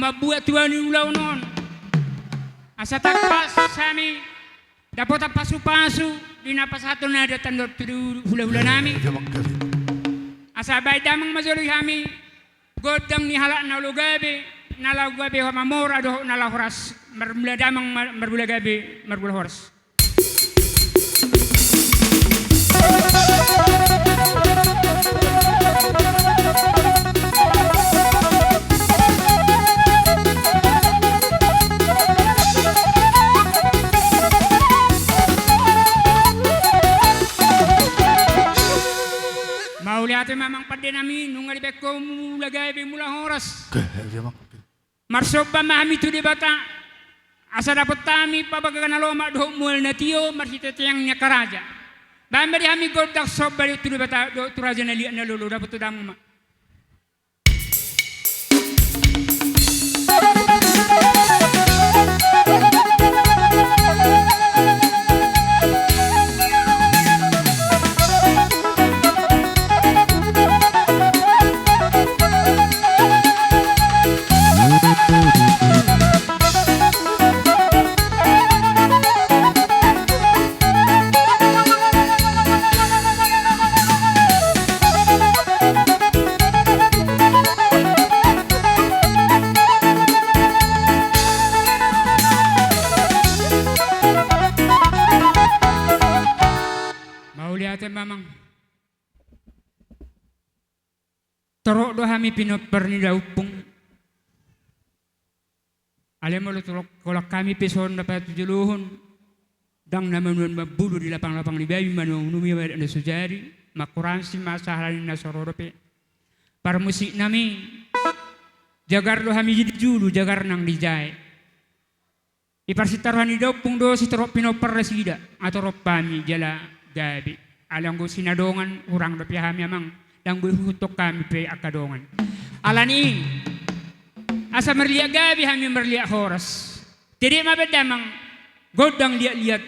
mabuat tuan ni ulaw noon. Asa tagpas sami dapat pasu-pasu dinapasato na datan do hula-hula nami. Asa bay damang mazuloy kami godang ni hala na lugabi nalagabi mamora do nalahoras marmula damang marbulagabi marbulahoras. Mauliate mamang pada nami nungali beko mulagay mula horas. Marsob ba mami tu di bata asa dapat tami pabagagan aloma do mul na tiyo marsita tiyang nya karaja. Bambari kami godak sob bari tu di bata do turaja na liya na lulu dapat tu damu ma. Mamang torok do kami pinoper ni daupung alam mo torok kolak kami pison dapat tujuluhun dang naman mabulu di lapang-lapang ni bayi manong numiwa na sujari makuransi masahalin na sororope para musik nami jagar do kami jadi julu jagar nang dijay iparsitaruhan ni daupung do si torok pinoper resida atau ropami jala gabi alang go sinadongan urang do pihami amang dang go hutok kami pe akadongan alani asa merliak gabi kami merliak horas tidak mabedamang godang liat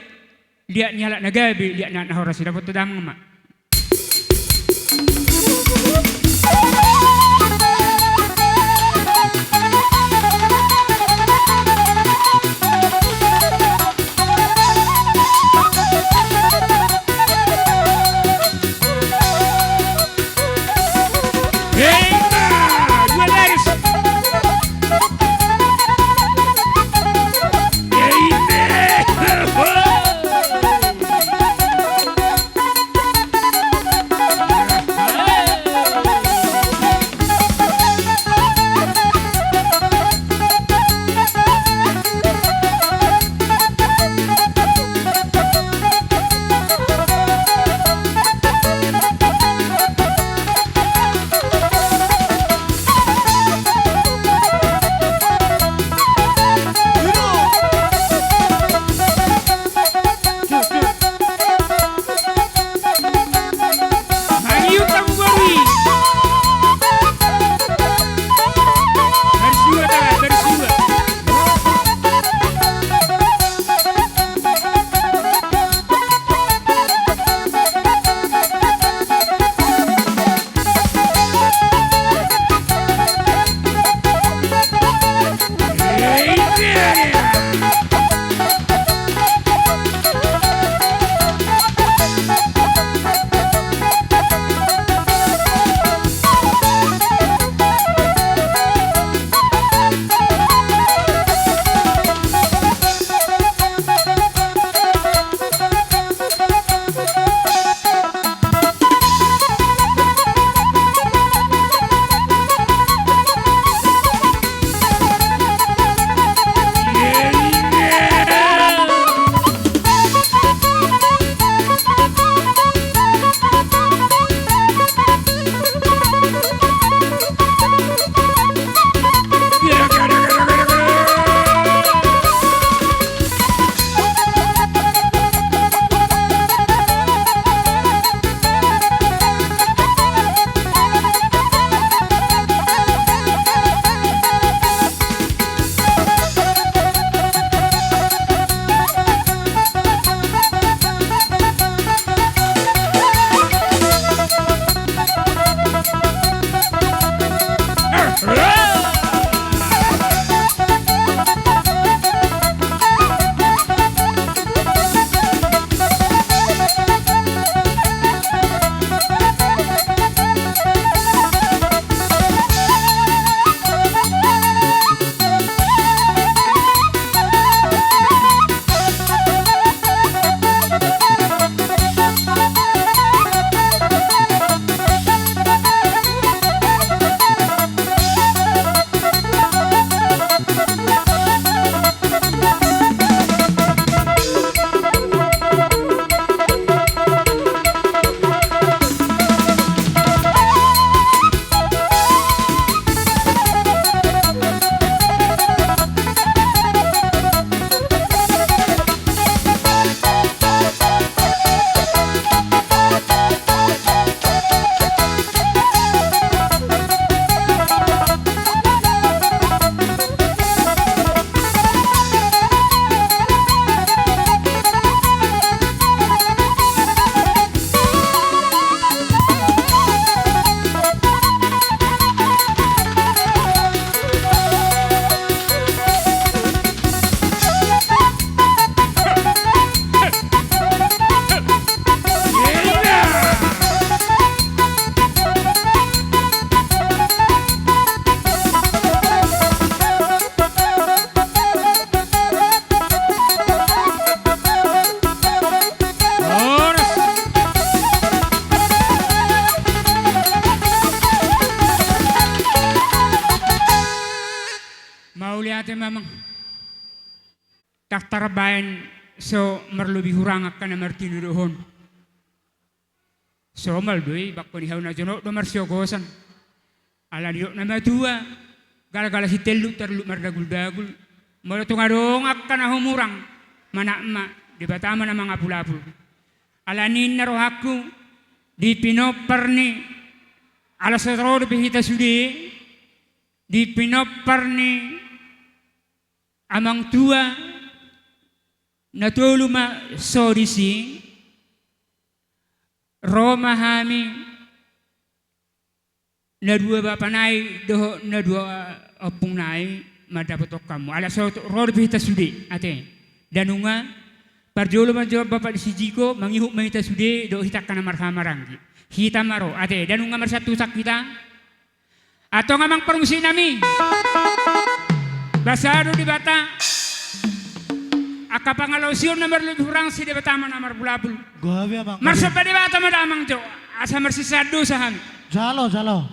nyala na gabi liat na horas dapat to damang ma. kaktarbayan so merlubi hurang akan na martinuruhon. So maldoy bakko ni hauna jono do marsyogosan. Ala diok na matua gala-gala si telu terlu mardagul-dagul. Molo tungadong akan na humurang manakma di batama na mga pulapul. Ala nin narohaku di pinopar ni ala sa rodo bihita sudi di pinopar ni amang tua na tuluma sodisi Roma hami na dua bapanay doho na dua opung nai madapatok kamu ala so rodo bihita sudi ate danunga parjolo manjo bapak di sijiko mangihuk mahita sudi do hitak kana marhamaranggi hita maro ate danunga marsatu sak kita atau ngamang permusi nami basado di bata akapangalausion na merlu hurang si di bata namar bulabul Gawe abang. marsapa di bata madamang jo asa marsisado sa hami Jalo, jalo.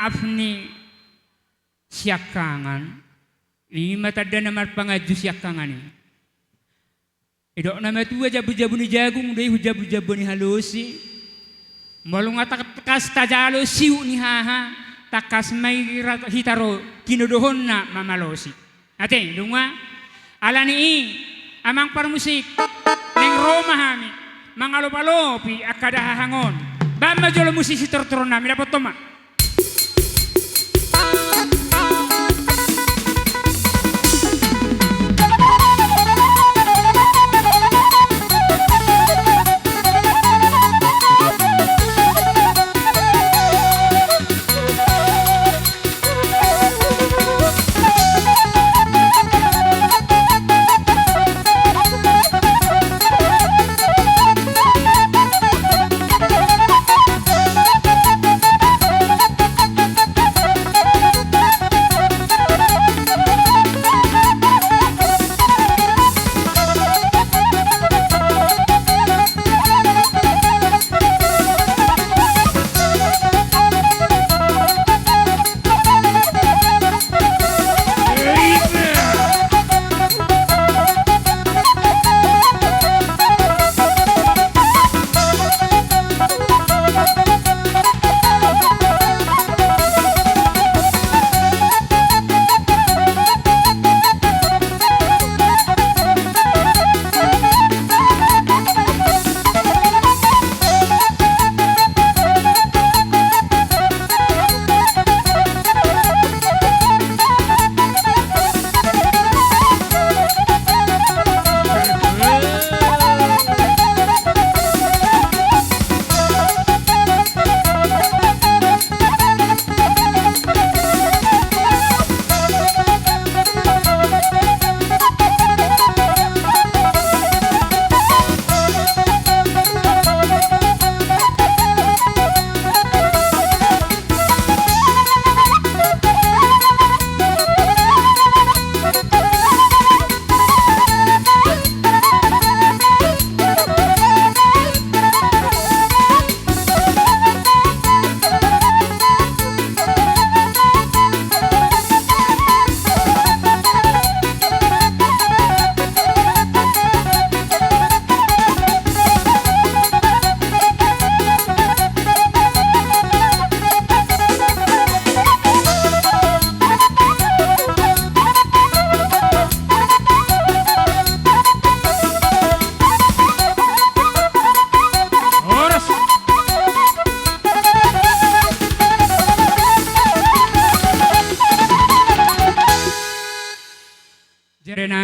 maaf ni siakangan. Ini matanda namar pangaju siakangan ni. Idok nama tu jabu-jabu ni jagung deh jabu-jabu ni halusi. Malu ngata takas tajalo siu ni haha takas mai hitaro kinodohon na mamalosi. Ate dunga alani amang parmusik neng Roma hami mangalopalopi akada hahangon. Bamba jolo musisi tortoron nami dapat toma.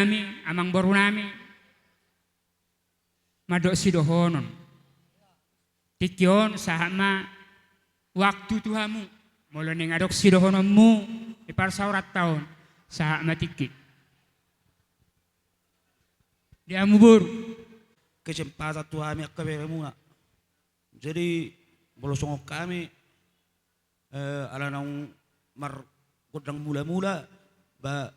nami amang baru nami madok sidohonon tikyon sahama waktu Tuhamu mula ning adok sidohononmu ipar saurat tahun sahama tikit dia mubur kesempatan Tuhan yang keberemu jadi bolosong kami ala nang mar kudang mula-mula ba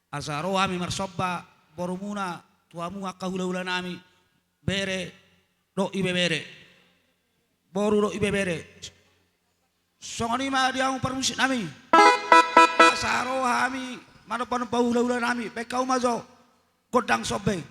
asaro kami marsoba borumuna tuamu akahula-hula nami bere do ibe bere boru do ibe bere songani ma dia permusik nami asaro kami manopan bahula-hula nami bekau mazo kodang sobe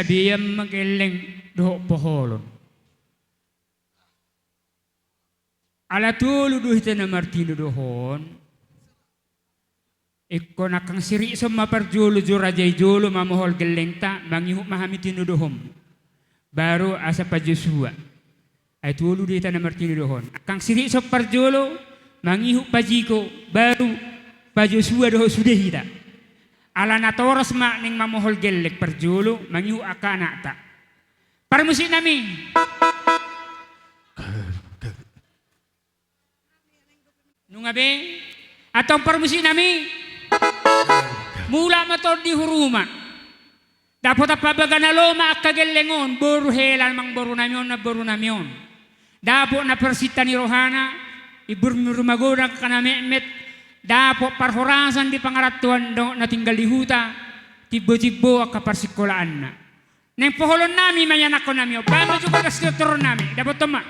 sabiyam mageleng doho poholon. Ala tulu duhita na Martino dohon. Iko nakang siri sa maparjulo jurajay julo mamuhol geleng ta mangihu mahamitino dohom. Baru asa pa Joshua. Ay tulu duhita na Martino dohon. Kang siri sa parjulo mangihu pa jiko baru pa Joshua doho sudah hita. Ala natoras ma ning mamuhol gelek parjulo mangihu akana ta. Parmusin nami. Nungabe atong parmusin nami. Mula matod di huruma. Dapat apabaga na loma at kagelengon boru helan mang boru namyon. Dapat na persita ni Rohana iburmurumagoda kana memet. Dapat parhorasan di pangaratuan na tinggal di huta tibo-tibo kaparsikolaan na. Neng poholon nami mayanak ko nami. Bama juga kasituturon nami. Dapat toma.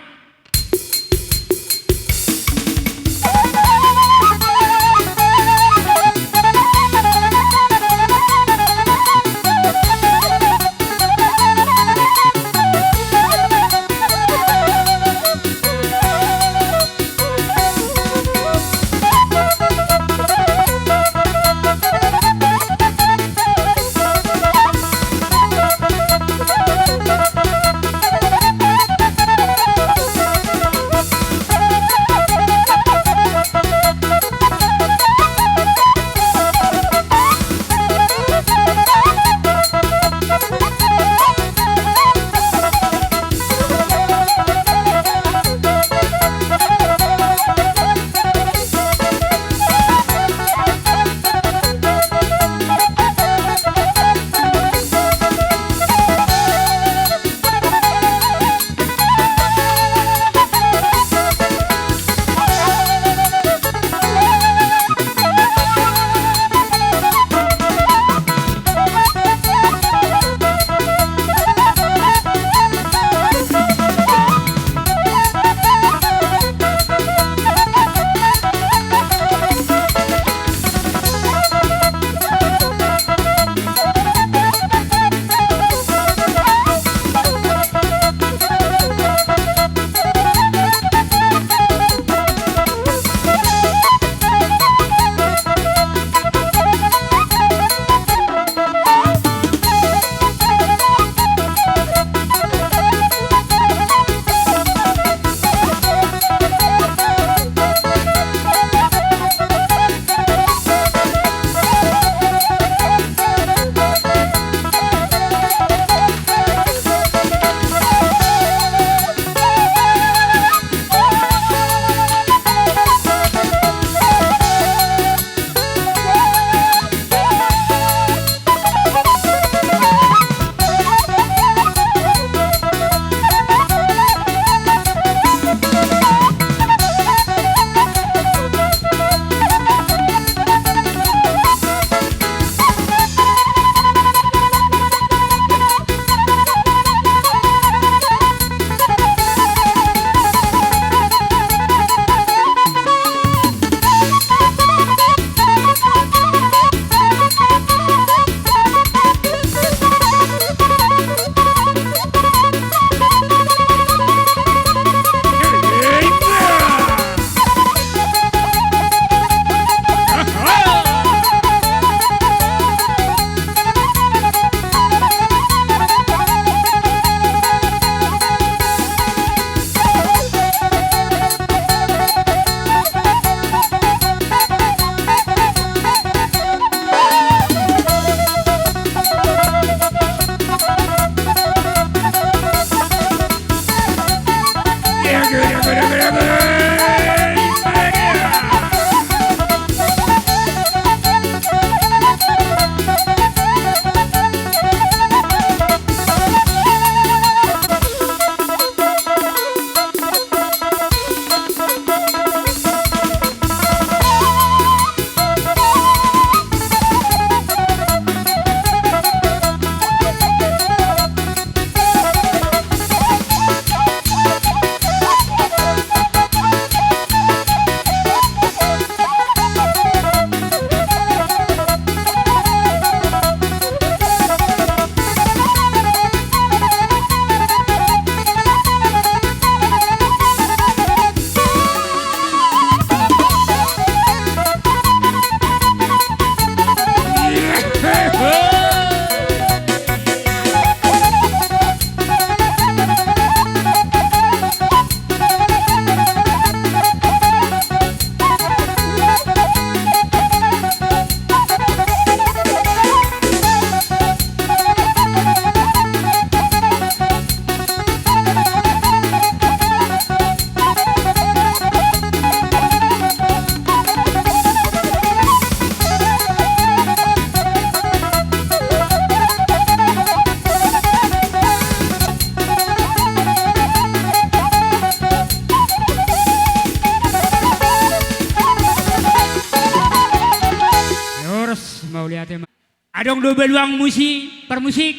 Adong do beluang musik, permusik.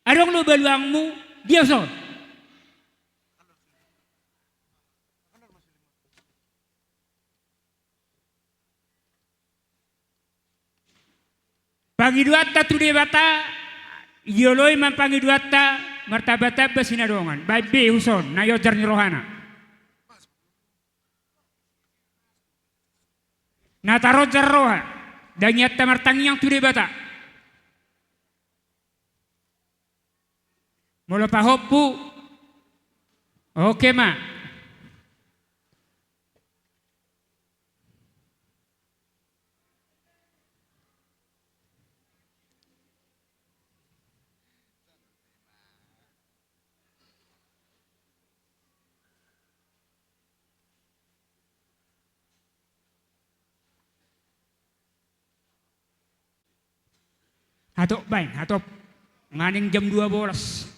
Adong do beluangmu, dia so. Pagi duatta tu debata, yoloi man pagi duatta, martabata basinadongan. Baik be huson, na yojar ni rohana. Na tarot jarroha, dan yatta martangi yang tu debata. Mula pahopu, oke ma. Hatok bain, hatok nganing jam 2 bolas.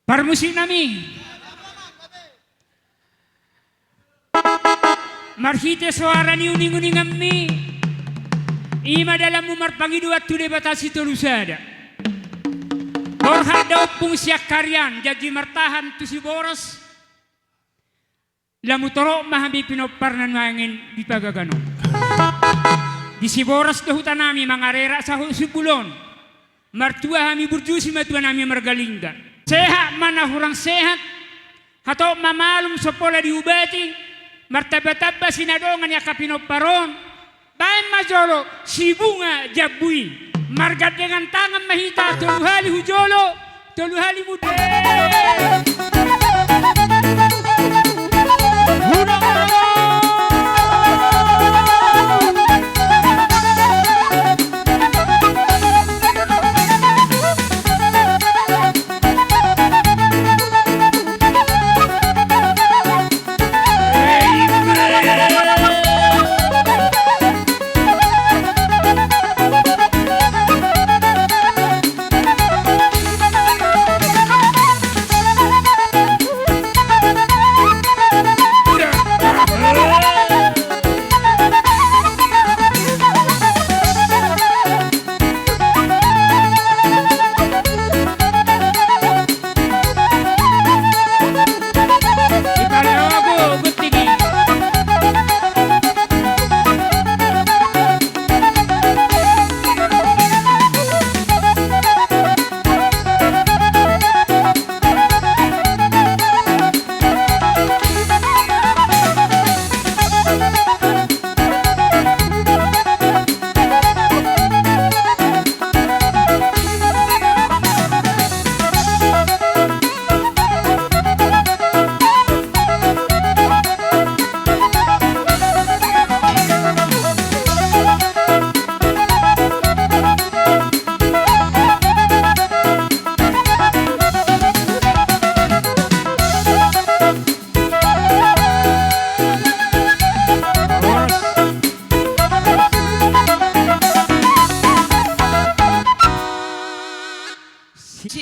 Permusik nami. Marhite suara ni uning-uning ammi. Ima dalam umar pagi dua tu debatasi tulusada. Borhat daupung siak karyan jadi martahan tu si boros. Lamu torok mahami pinopar nan mangin di pagagano. Di si boros ke hutan nami mangarera sa subulon. Martua kami burjusi matua nami margalingga. Sehat mana kurang sehat. Atau mamalum sopola diubati. Martaba-taba sinadongan ya kapinoparon. Bayan majolo si bunga jabui. Margat dengan tangan mahita toluhali hujolo. Toluhali mude.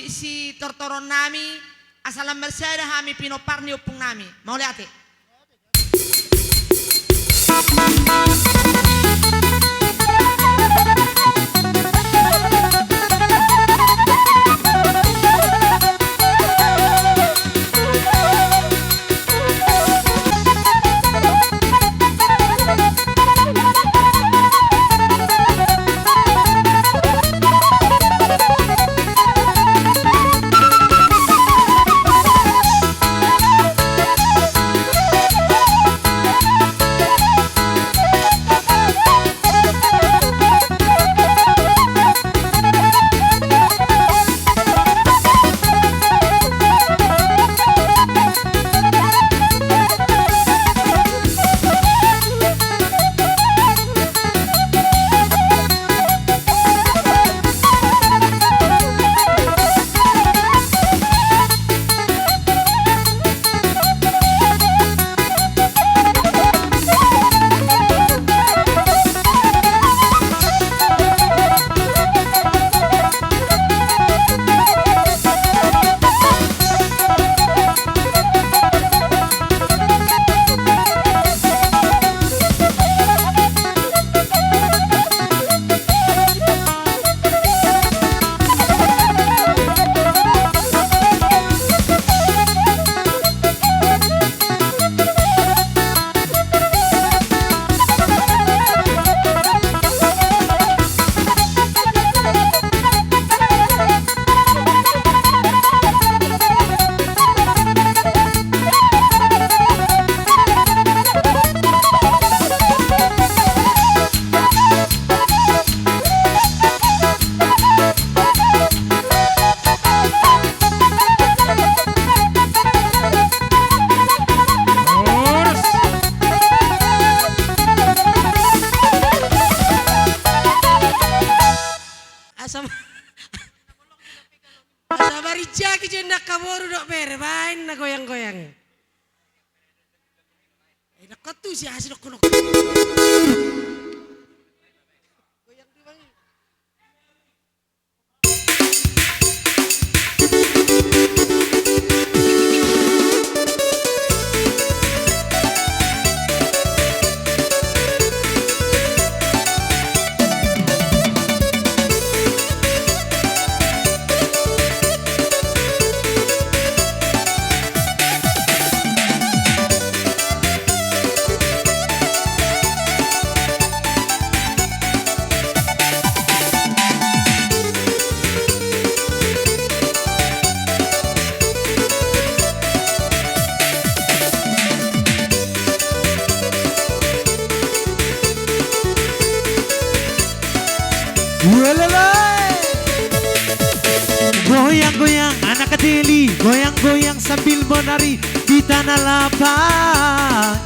Si tortoron nami asalam bersada kami pinopar ni upung nami. Mau lihat ya? cindak kaboru dok bere bain na goyang-goyang. Nak tu si hasil dok. Goyang di bain. Goyang-goyang anak kedeli, goyang-goyang sambil menari di tanah lapang.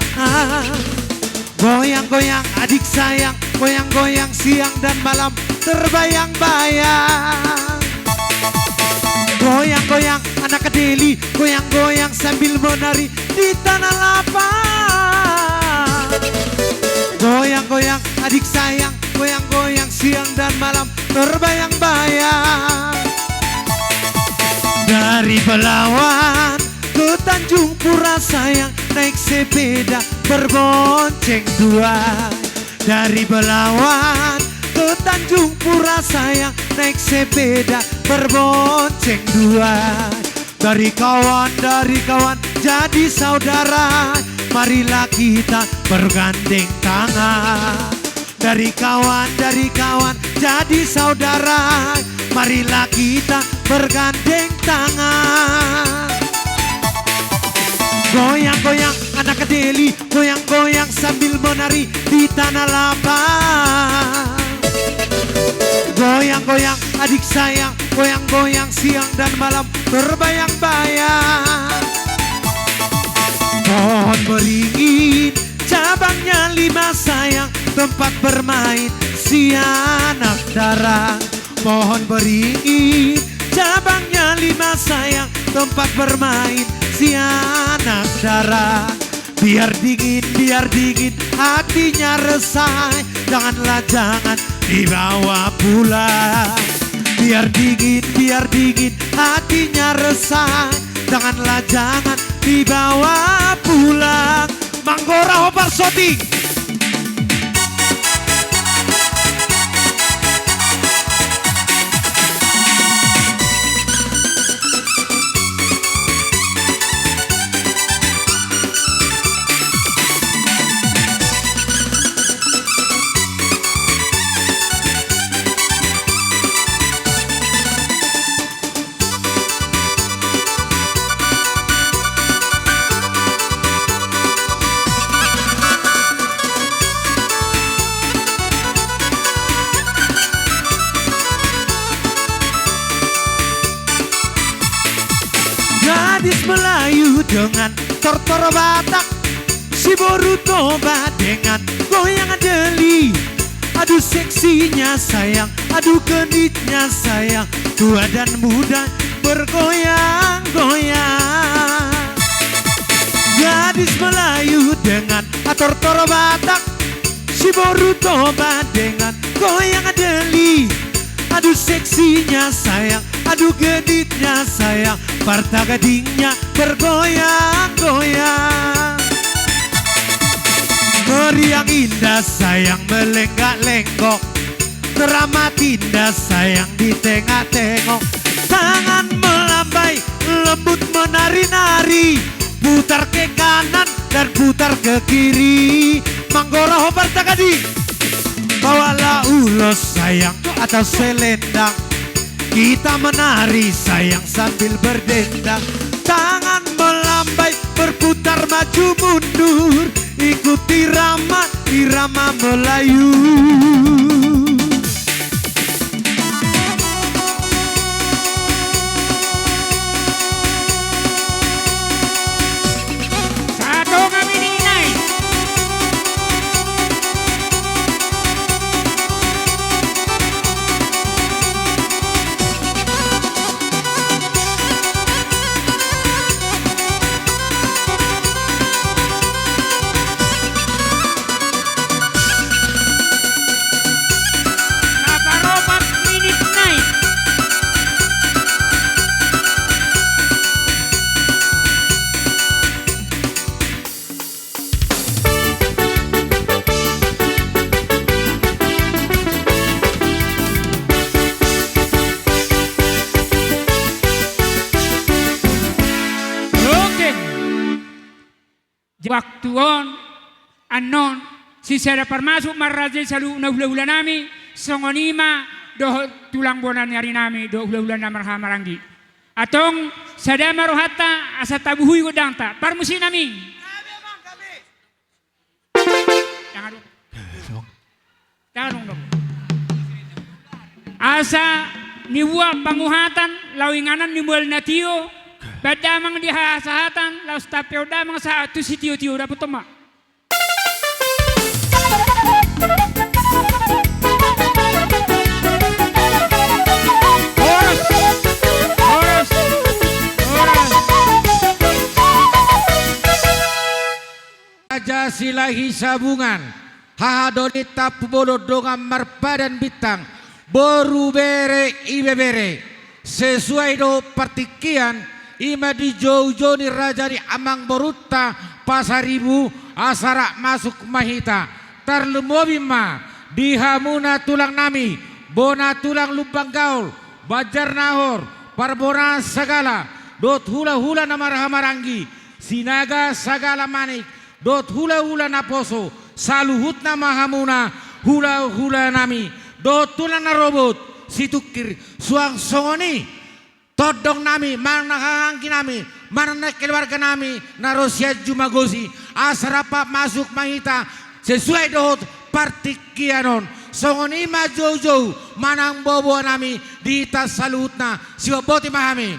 Goyang-goyang adik sayang, goyang-goyang siang dan malam terbayang-bayang. Goyang-goyang anak kedeli, goyang-goyang sambil menari di tanah lapang. Goyang-goyang adik sayang, goyang-goyang siang dan malam terbayang-bayang. Dari Belawan ke Tanjung Pura sayang, naik sepeda berbonceng dua. Dari Belawan ke Tanjung Pura sayang, naik sepeda berbonceng dua. Dari kawan jadi saudara, marilah kita bergandeng tangan. Dari kawan jadi saudara, marilah kita bergandeng tangan. Goyang-goyang anak kedeli, goyang-goyang sambil menari di tanah lapang. Goyang-goyang adik sayang, goyang-goyang siang dan malam terbayang-bayang. Pohon beringin, cabangnya 5 sayang, tempat bermain si anak darah. Pohon beringin, cabangnya 5 sayang, tempat bermain si anak darah. Biar dingin, hatinya resah, jangan dibawa pulang. Biar dingin, hatinya resah, jangan dibawa pulang. Manggora Hopar Soting. Gadis Melayu dengan tortor Batak, si Boruto dengan goyangan deli. Aduh seksinya sayang, aduh genitnya sayang, tua dan muda bergoyang-goyang. Gadis Melayu dengan tortor Batak, si Boruto dengan goyangan deli. Aduh seksinya sayang, aduh genitnya sayang, parta gadingnya bergoyang-goyang. Meriang indah sayang melenggak-lenggok, teramat indah sayang di tengah-tengok. Tangan melambai, lembut menari-nari, putar ke kanan dan putar ke kiri. Manggora Hopar Gading, bawalah ulos sayang atau selendang, kita menari sayang sambil berdendang. Tangan melambai berputar maju mundur, ikuti irama Melayu. Satu kami dinilai. Waktuon, anon, si sada permasuk marraja salu na hula-hula nami, songonima, doh tulang bonan nyari nami, doh hula-hula na marhamaranggi. Atong sada maruhata asa tabuhui godangta, parmusi nami. Tangan dong. Asa niwa panguhatan, lawinganan nimual natio, badamang dihasahatan, laus tapeo damang sa tu si tio-tio dapat toma. Raja silahi sabungan, hahadonit tapu bolo dongan marpadan bintang, boru bere ibe bere, sesuai do partikian, ima di jauh-jauh ni raja di amang borutta, pasaribu asara masuk mahita, tarlumobima, dihamuna tulang nami, bona tulang lubang gaul, bajar nahor, parbora sagala, dot hula-hula na marhamaranggi, sinaga sagala manik, dot hula-hula na poso, saluhut na mahamuna, hula-hula nami, dot tulang na robot, situkir, suang songoni, todong nami, mang nakahangki nami, mang keluarga nami, na Rosia Jumagosi, asarapa masuk mahita, sesuai dohot partikianon, songoni majojo, manang bobo nami, di tas saluhut na, siwaboti mahami.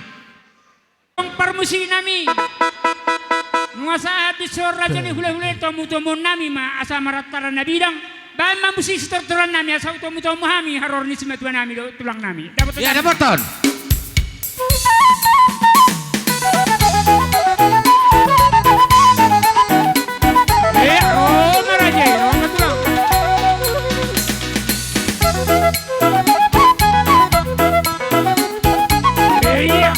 Ang parmusi nami. Mga saat di sora jani hula-hula tomu-tomu nami ma asa maratara na bidang. Bahan mamusi sitor-toran nami asa tomu-tomu hami haror ni simetua nami tulang nami. Dapat Ya dapat ton. Oh maraje, oh matulang. Iya.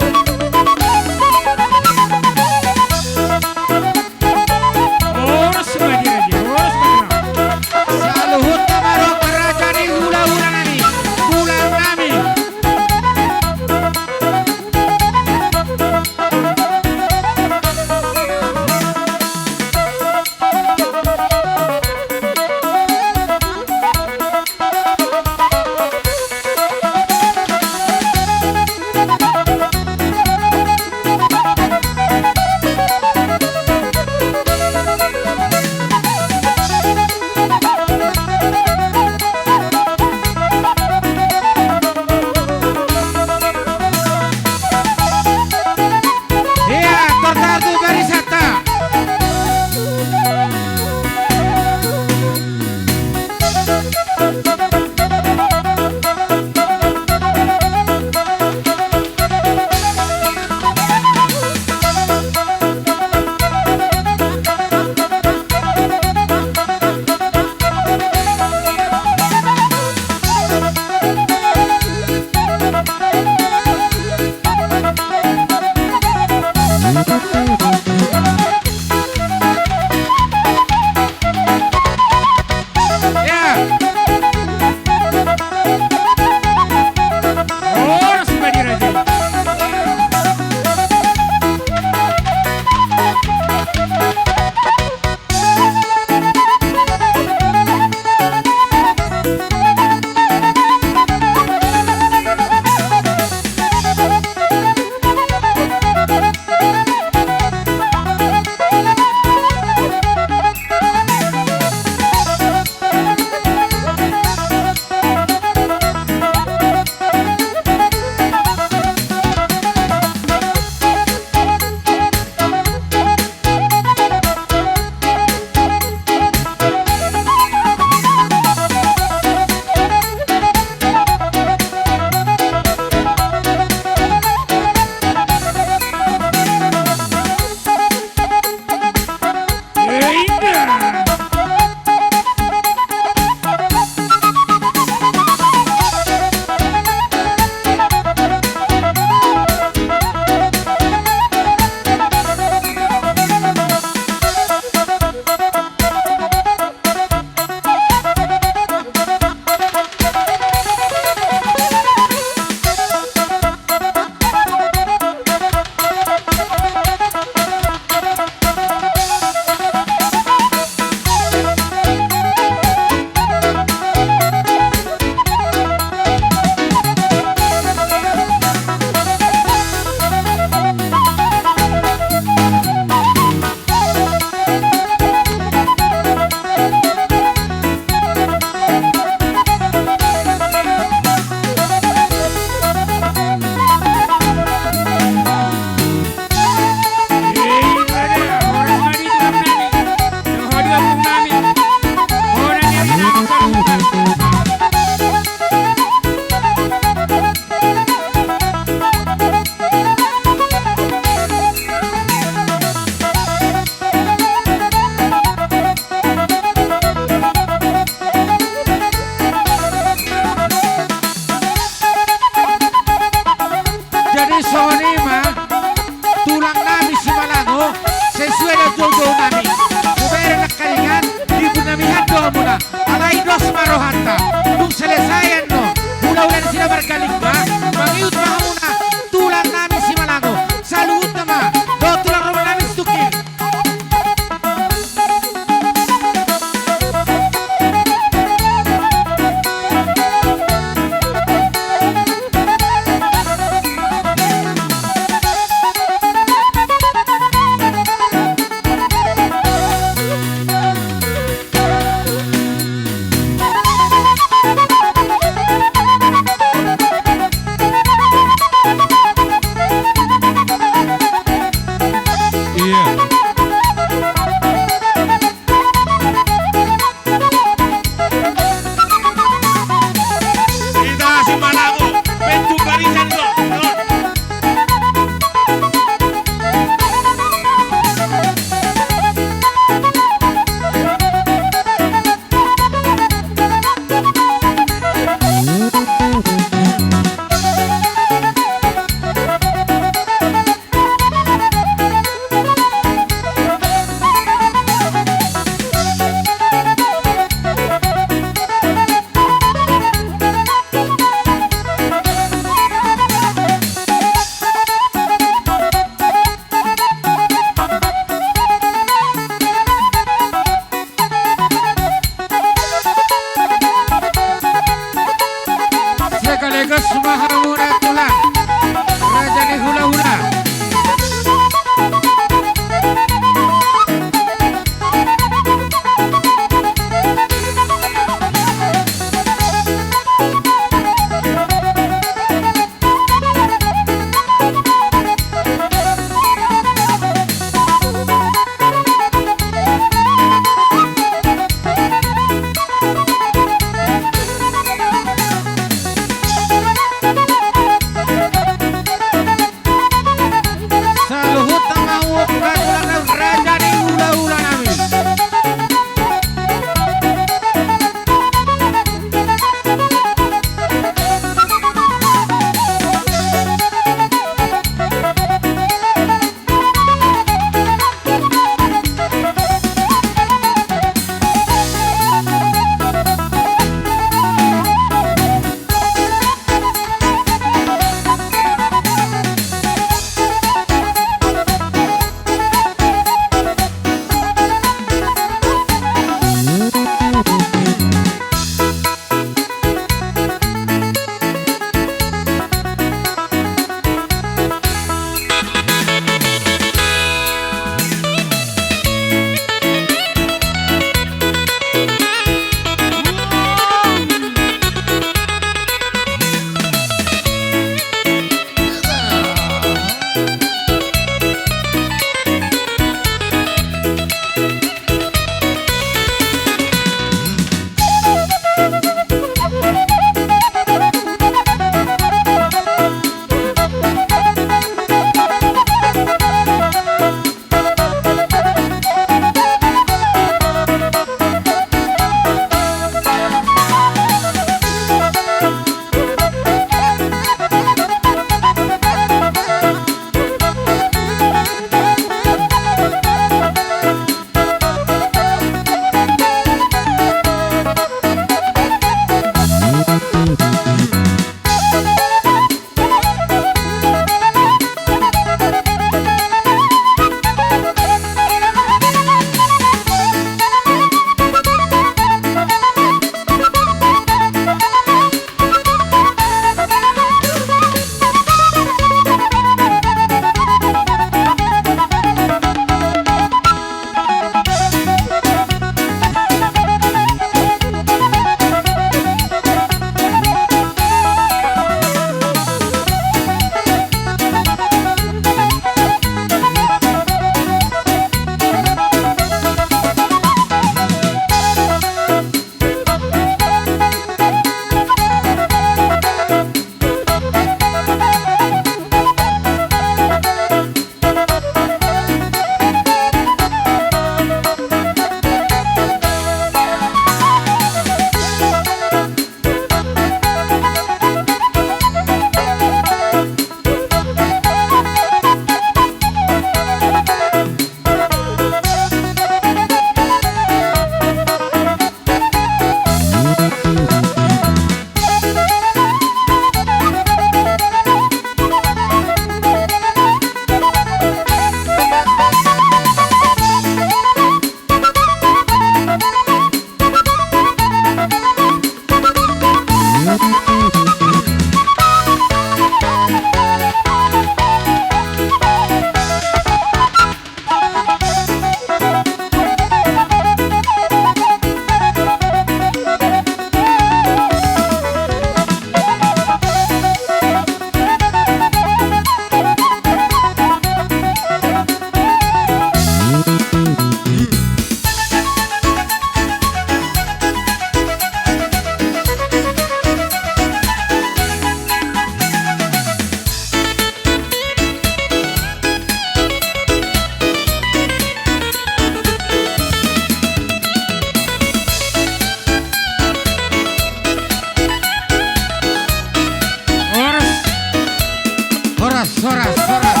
Horas, horas, horas.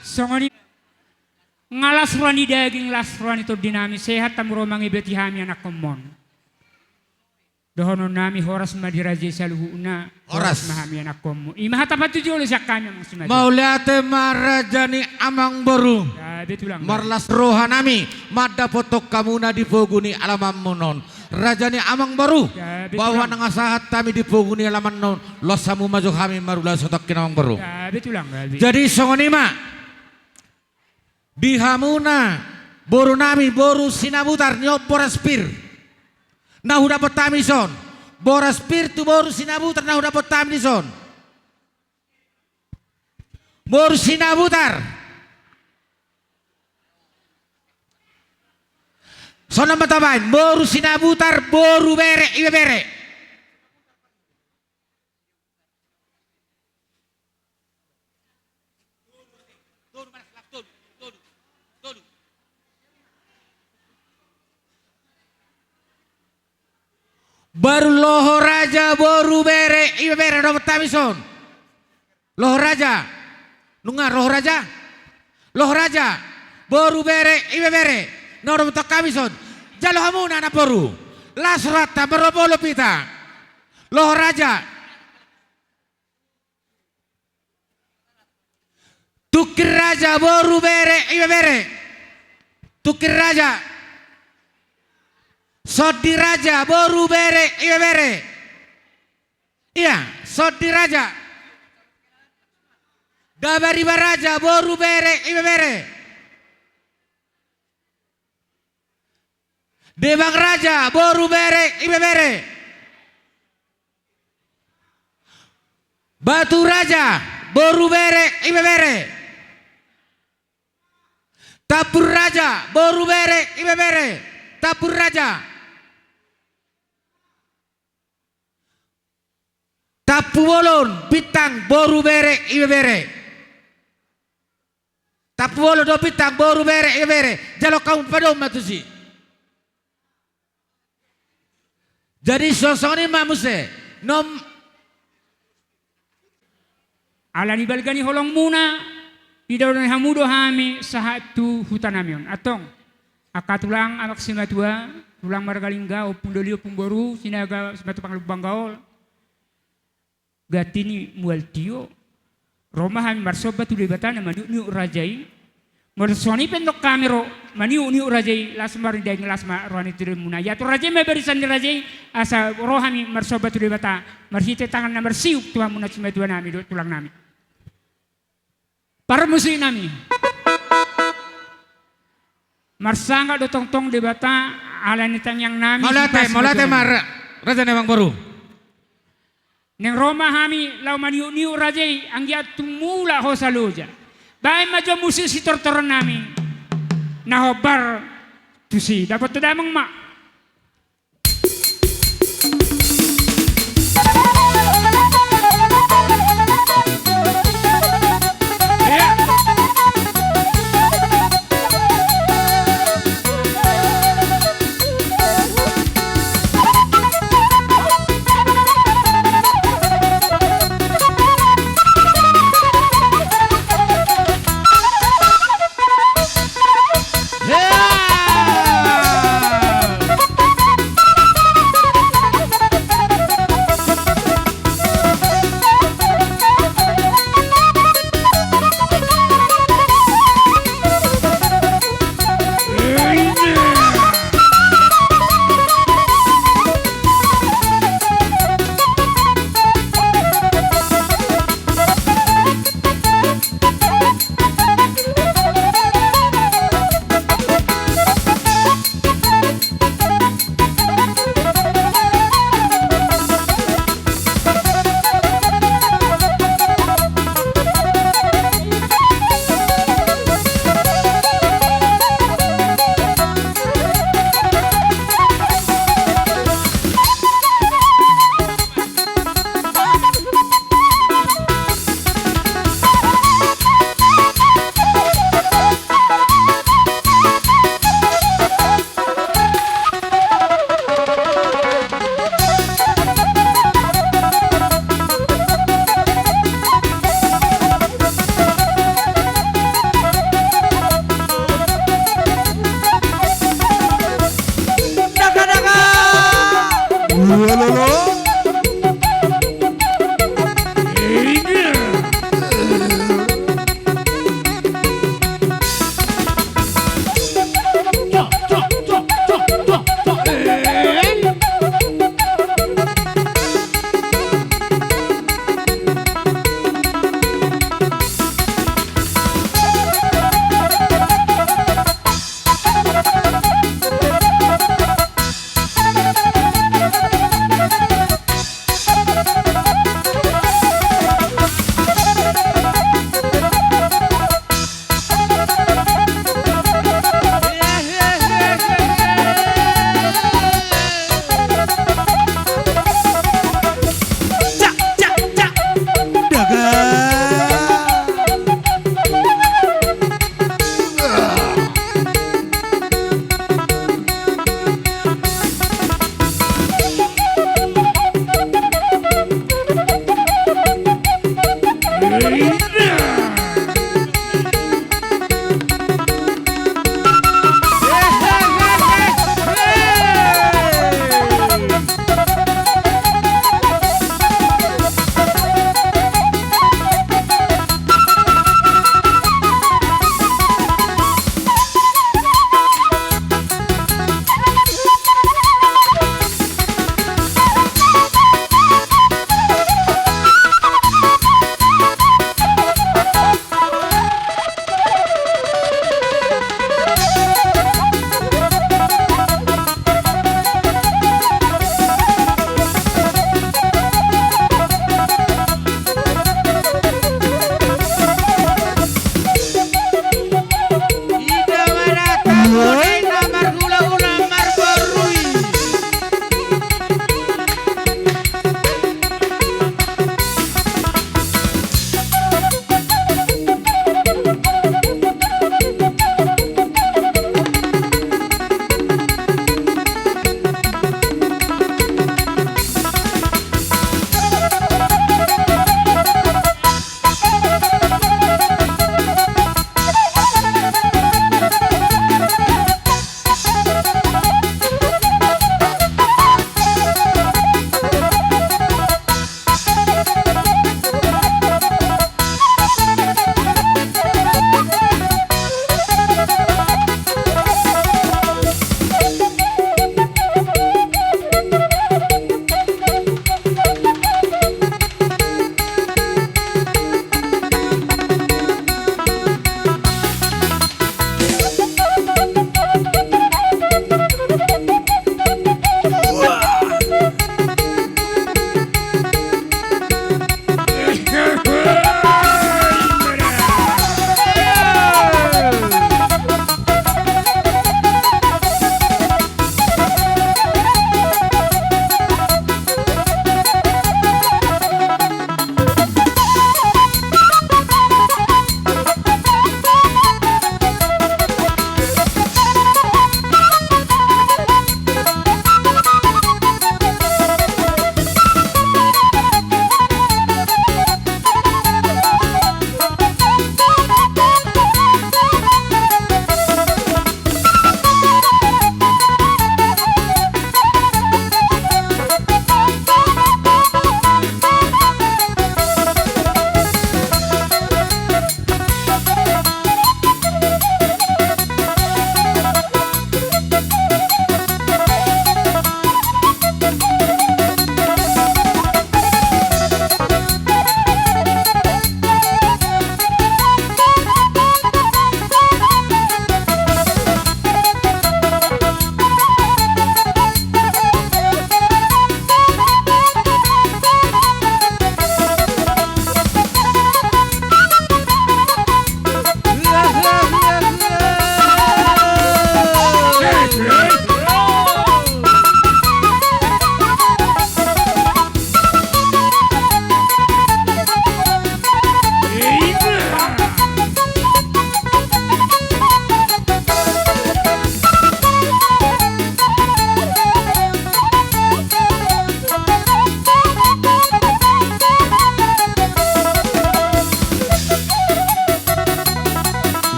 Songoni ngalas rani daging las rani to dinami sehat tamuro mangibeti hami anak kemon. Dohono nami horas madiraje saluhuna Horas. mahami anak komu. Imah tapat tujuh oleh sakanya maksudnya. Mauliate marajani amang baru. Ya betulang. Marlas rohanami mada potok kamuna dipoguni alaman monon. Rajani amang baru. Ya, betul. Bahwa nangasahat kami dipoguni alaman non. Losamu maju kami marula sotok kinamang baru. Ya betulang. Jadi songonima dihamuna boru nami boru sinabutar nyoporaspir. Nah udah petamison. Boraspir tu boru sinabutar nah udah petamison. Boru sinabutar. Sono matabain boru sinabutar boru bere ibe bere. Baru loho raja boru bere ibe bere no tamison. Loho raja. Nunga loho raja. Loho raja boru bere ibe bere. Noro to kamison. Jalo hamuna na boru. Lasrata berobolo pita. Loho raja. Tukir raja boru bere ibe bere. Tukir raja. Sodi raja boru bere ibe bere. Iya, sodi raja. Dabari baraja boru bere ibe bere. Debang raja boru bere ibe bere. Batu raja boru bere ibe bere. Tapur raja boru bere ibe bere. Tapur raja. Tapu bolon bintang boru bere ibe bere. Tapu bolon do bintang boru bere ibe bere. Jalo kaum padom matusi. Jadi sosok ini mamuse nom Alani balgani holong muna idawon hamudo hami sahatu hutanamion atong akatulang amak simatua tulang margalingga opung dolio pungboru sinaga simatu panglubang gaol gatini mualtio Roma hami marsoba tu debatana maniu rajai Morsoni pendok kamero maniu rajai lasmar daging lasma rohani tu muna ya tu rajai me barisan rajai asa rohani marsoba tu debata marsite tangan na marsiuk tu muna simatua nami do tulang nami para musuh nami marsangga do tong debata ala nitang yang nami molate mar raja nebang baru. Neng Roma hami lau maniu rajai anggia tumula ho saluja. Bae majo musuh si tortoran nami. Nahobar tusi dapat damang mak.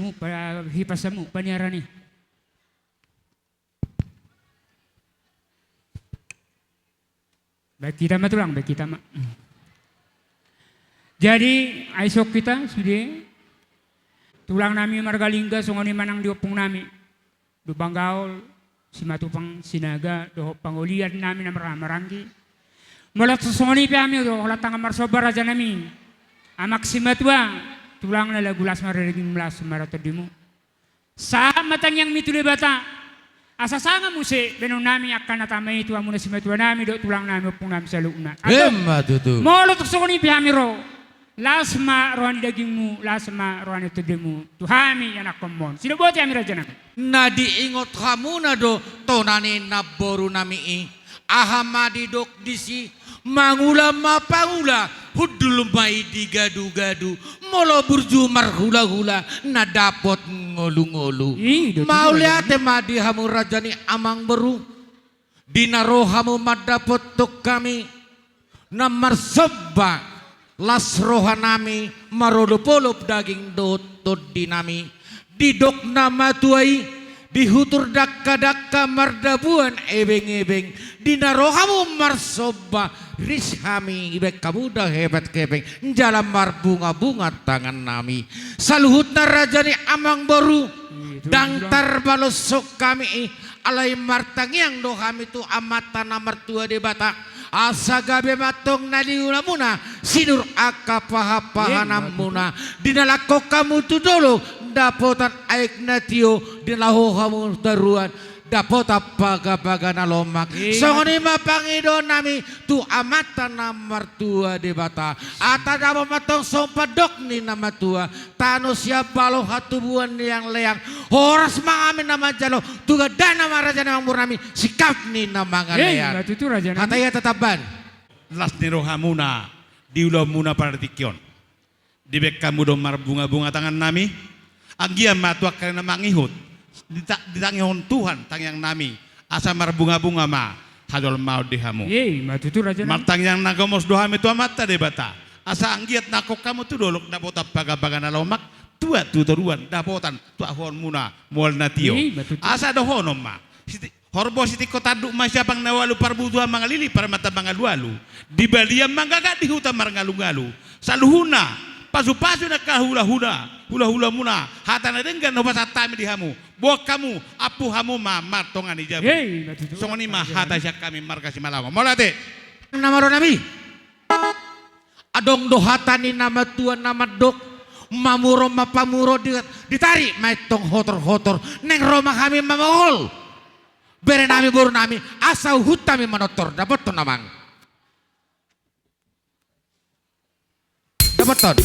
samu pa hipasamu paniarani. Baik kita matulang, baik kita mak. Jadi aisok kita sudah tulang nami margalingga songoni manang diopung nami. Do banggaol si matupang sinaga do pangulian nami na maranggi. Mulat songoni piami do holat tanga marsobar aja nami. Amak si matua tulang na lagulas maririgin melas maratodimu. Sa matang yang mituli bata. Asa sanga musi benon nami akan natamay itu amuna si matua nami do tulang nami opung nami sa luna. Matutu. Molo tuk songoni piami ro. Lasma rohani dagingmu, lasma rohani tudemu. Tuhami anak komon. Sino buat yang miraja nami. Na diingot kamu na do tonani na boru nami i. Ahamadi dok disi mangula mapangula hudul mai digadu-gadu molo burju marhula-hula na dapot ngolu-ngolu. Mau lihat madi hamu rajani amang beru dinaro hamu madapot tuk kami namar sebab las rohanami marodopolop daging dotod dinami didok nama tuai dihutur dakka-dakka mardabuan ebeng-ebeng dinarohamu marsoba rishami ibek kamuda hebat kebeng jalan marbunga-bunga tangan nami saluhut narajani amang baru dangtar balosok kami alai martangiang do kami tu amata namar tua debata asa gabe matong naliula muna sinur akapaha-pahanam muna dinalako kamu tu dulu dapotan aik natio dinaho kamu taruan dapota paga-paga na lomak songoni mapangido nami tu amata namar tua debata ata dabo matong sompadok ni nama tua tano siapa lo hatubuan yang leang horas mangamin nama jalo tuga dana maraja nama murnami sikap ni nama ngaleang katanya tetapan Las nirohamuna diulamuna paradikion dibek kamu do marbunga-bunga tangan nami anggia matuak karena mangihut ditangihon Tuhan tangyang nami asa marbunga-bunga ma hadol mau dihamu matutu raja martang yang nagamos dohami tu amata debata asa anggiat nakok kamu tu dolok dapota paga-paga na lomak tua tuturuan dapotan tu ahon muna mual natio asa dohonom ma horbo siti kota duk masyapang nawalu parbutua mangalili para mata mangalualu di balia manggaga di hutan marangalu-ngalu saluhuna pasu-pasu na hula-hula muna hatana denggan no pasatami di hamu buat kamu apu hamu ma martongan di jabu songoni ma hata syak kami markasi malawa molate nama nabi adong dohatani nama tuan nama dok mamuro mapamuro ditarik maitong hotor-hotor neng roma kami mamahol bere nami boru nami asau hutami manotor dapat ton namang dapat ton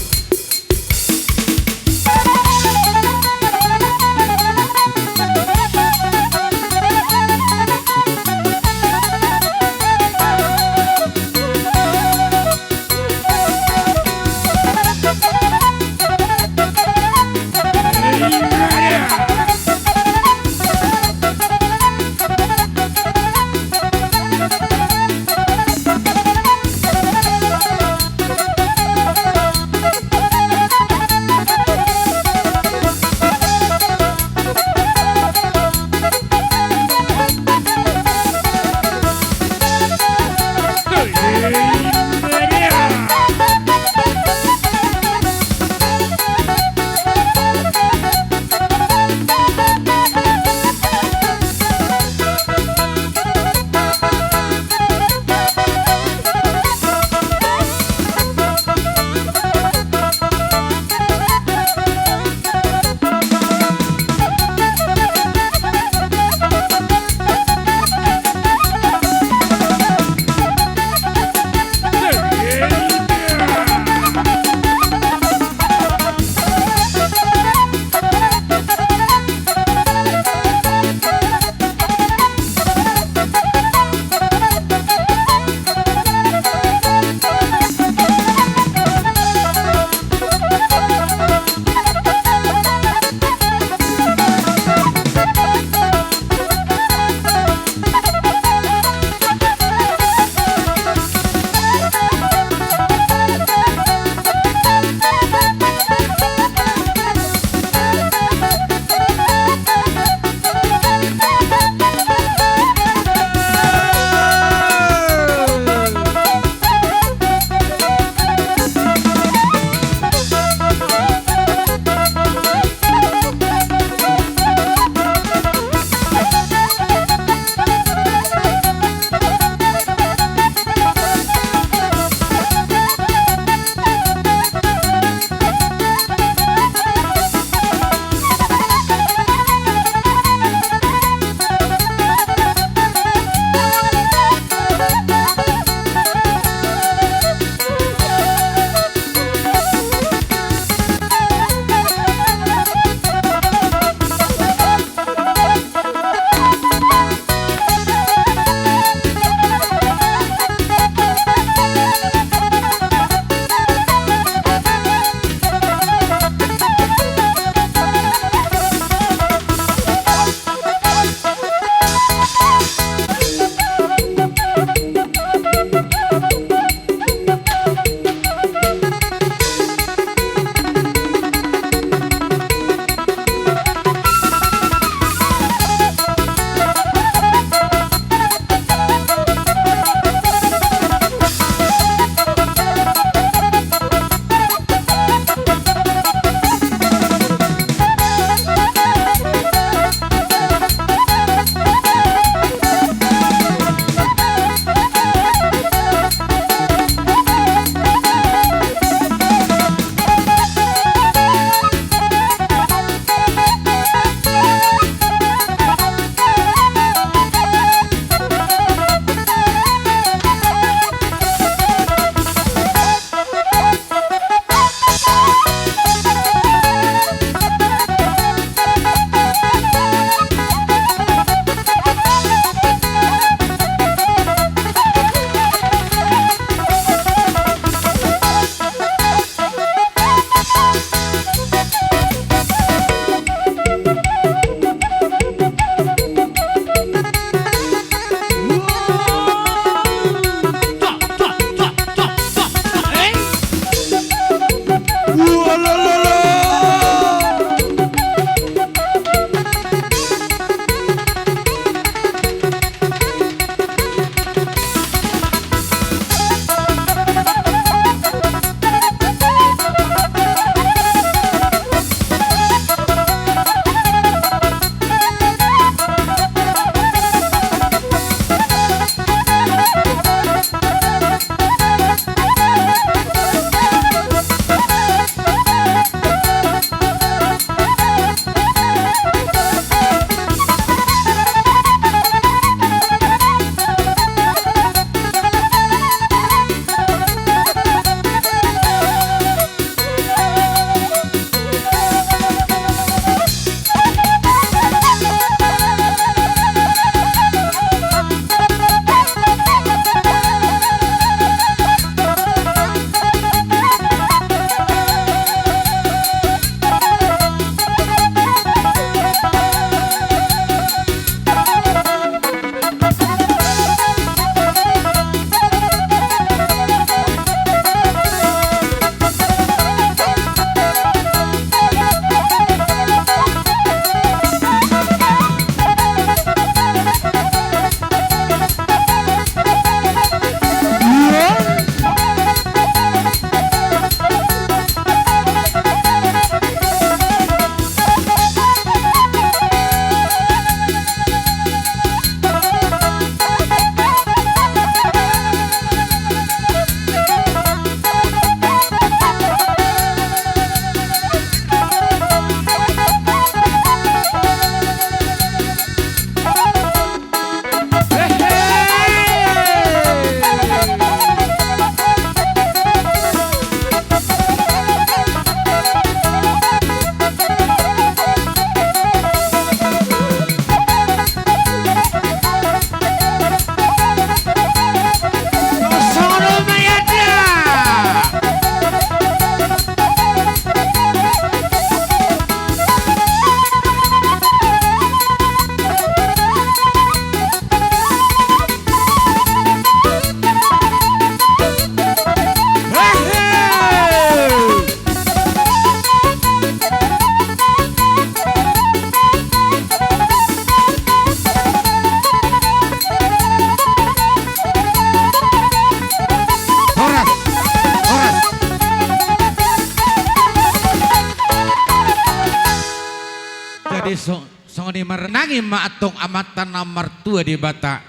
ni merenangi ma atong amatan namar tua di bata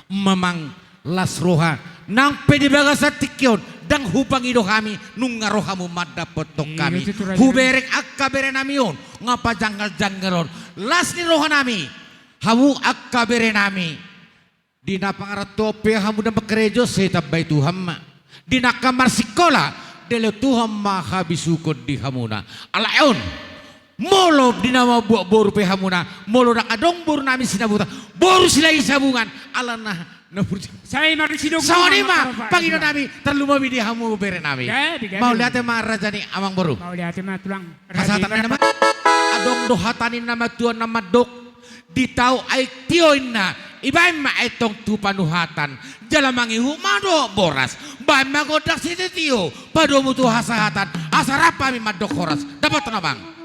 memang las roha nang pedi bagasa tikyon dang hupang ido kami nung ngarohamu madapotok kami huberek akkabere namion ngapa janggal-janggalon las ni roha nami hamu akkabere nami dina pangaratope hamu dan bekerejo setabay Tuhan ma dina kamar sikola dele Tuhan ma habisukod di hamuna alayon molo dinama buat boru pe hamuna molo nak adong boru nami sinabuta boru sila isabungan alana na Saya marisidog sawani ma Panginoon nami terluma di hamu bere nami mau lihat ma raja ni amang boru Mau lihat ma tulang. kasatan nama adong dohatanin nama Tuhan nama dok ditau ay tioin na ibay ma etong tupanuhatan jala mangihu mado boras bay magodak si tio pado mutu hasahatan asarapa mi madok horas dapat na bang